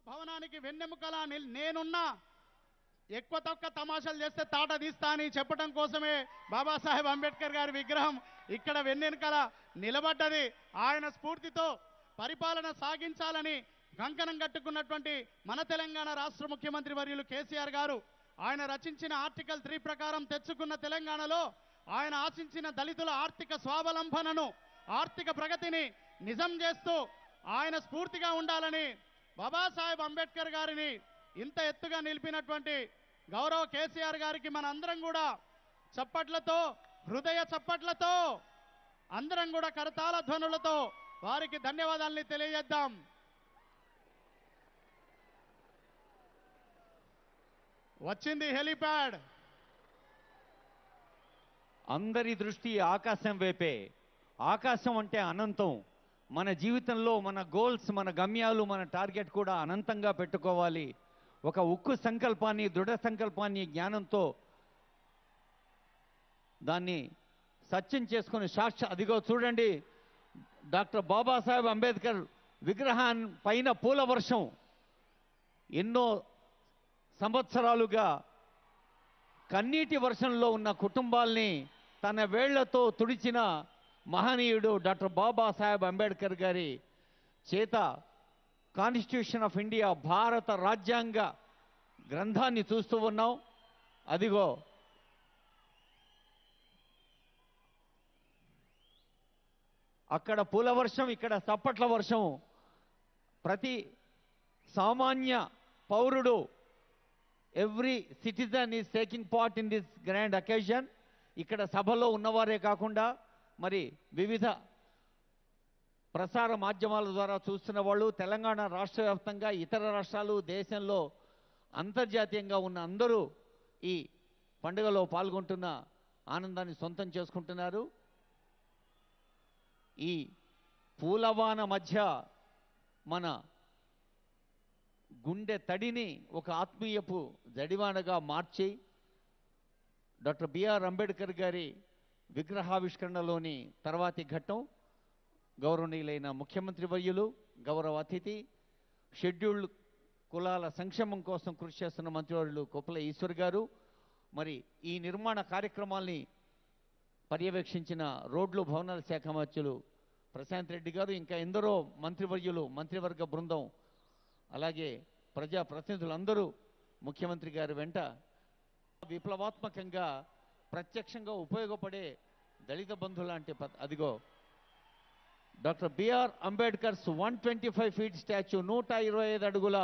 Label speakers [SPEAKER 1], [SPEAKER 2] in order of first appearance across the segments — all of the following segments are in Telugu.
[SPEAKER 1] భవనానికి వెన్నెముకలా నేనున్నా, ఎక్కువ తక్కువ తమాషాలు చేస్తే తాట తీస్తా అని చెప్పడం కోసమే బాబాసాహెబ్ అంబేద్కర్ గారి విగ్రహం ఇక్కడ వెన్నెముకల నిలబడ్డది. ఆయన స్ఫూర్తితో పరిపాలన సాగించాలని కంకణం కట్టుకున్నటువంటి మన తెలంగాణ రాష్ట్ర ముఖ్యమంత్రి వర్యులు కేసీఆర్ గారు ఆయన రచించిన ఆర్టికల్ 3 ప్రకారం తెచ్చుకున్న తెలంగాణలో ఆయన ఆశించిన దళితుల ఆర్థిక స్వావలంబనను, ఆర్థిక ప్రగతిని నిజం చేస్తూ ఆయన స్ఫూర్తిగా ఉండాలని బాబాసాహెబ్ అంబేద్కర్ గారిని ఇంత ఎత్తుగా నిలిపినటువంటి గౌరవ కేసీఆర్ గారికి మన అందరం కూడా చప్పట్లతో, హృదయ చప్పట్లతో, అందరం కూడా కరతాళ ధ్వనులతో వారికి ధన్యవాదాలని తెలియజేద్దాం. వచ్చింది హెలిప్యాడ్.
[SPEAKER 2] అందరి దృష్టి ఆకాశం వైపే. ఆకాశం అంటే అనంతం. మన జీవితంలో మన గోల్స్, మన గమ్యాలు, మన టార్గెట్ కూడా అనంతంగా పెట్టుకోవాలి. ఒక ఉక్కు సంకల్పాన్ని, దృఢ సంకల్పాన్ని జ్ఞానంతో దాన్ని సత్యం చేసుకుని అదిగో చూడండి, డాక్టర్ బాబాసాహెబ్ అంబేద్కర్ విగ్రహాన్ పైన పూల వర్షం. ఎన్నో సంవత్సరాలుగా కన్నీటి వర్షంలో ఉన్న కుటుంబాల్ని తన వేళ్లతో తుడిచిన మహనీయుడు డాక్టర్ బాబాసాహెబ్ అంబేద్కర్ గారి చేత కాన్స్టిట్యూషన్ ఆఫ్ ఇండియా, భారత రాజ్యాంగ గ్రంథాన్ని చూస్తూ ఉన్నాం. అదిగో అక్కడ పూల వర్షం, ఇక్కడ చప్పట్ల వర్షం. ప్రతి సామాన్య పౌరుడు, every citizen is taking part in this grand occasion. ఇక్కడ సభలో ఉన్నవారే కాకుండా మరి వివిధ ప్రసార మాధ్యమాల ద్వారా చూస్తున్న వాళ్ళు, తెలంగాణ రాష్ట్ర వ్యాప్తంగా, ఇతర రాష్ట్రాలు, దేశంలో అంతర్జాతీయంగా ఉన్న అందరూ ఈ పండుగలో పాల్గొంటున్న ఆనందాన్ని సొంతం చేసుకుంటున్నారు. ఈ పూలవాన మధ్య మన గుండె తడిని ఒక ఆత్మీయపు జడివానగా మార్చి డాక్టర్ బిఆర్ అంబేద్కర్ గారి విగ్రహావిష్కరణలోని తర్వాతి ఘట్టం గౌరవనీయులైన ముఖ్యమంత్రి వర్యులు, గౌరవ అతిథి, షెడ్యూల్డ్ కులాల సంక్షేమం కోసం కృషి చేస్తున్న మంత్రివర్యులు కొప్పుల ఈశ్వర్ గారు, మరి ఈ నిర్మాణ కార్యక్రమాల్ని పర్యవేక్షించిన రోడ్లు భవనాల శాఖ మంత్రులు ప్రశాంత్ రెడ్డి గారు, ఇంకా ఎందరో మంత్రివర్యులు, మంత్రివర్గ బృందం, అలాగే ప్రజా ప్రతినిధులందరూ ముఖ్యమంత్రి గారి వెంట విప్లవాత్మకంగా ప్రత్యక్షంగా ఉపయోగపడే దళిత బంధు లాంటి అదిగో doctor BR Ambedkar's 125 feet statue, 125 అడుగుల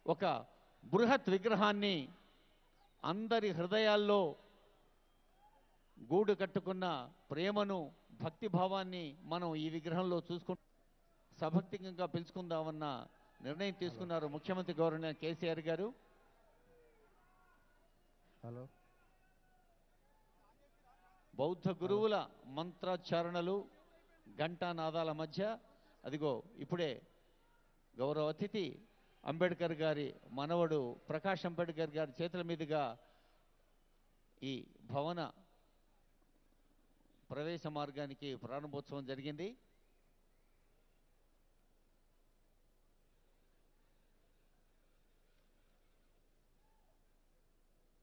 [SPEAKER 2] ఒక బృహత్ విగ్రహాన్ని అందరి హృదయాల్లో గూడు కట్టుకున్న ప్రేమను, భక్తిభావాన్ని మనం ఈ విగ్రహంలో చూసుకుంటూ సభక్తికంగా పిలుచుకుందామన్న నిర్ణయం తీసుకున్నారు ముఖ్యమంత్రి గౌరవనీయ కేసీఆర్ గారు. బౌద్ధ గురువుల మంత్రోచ్చారణలు, ఘంటానాదాల మధ్య అదిగో ఇప్పుడే గౌరవ అతిథి అంబేద్కర్ గారి మనవడు ప్రకాష్ అంబేద్కర్ గారి చేతుల మీదుగా ఈ భవన ప్రవేశ మార్గానికి ప్రారంభోత్సవం జరిగింది.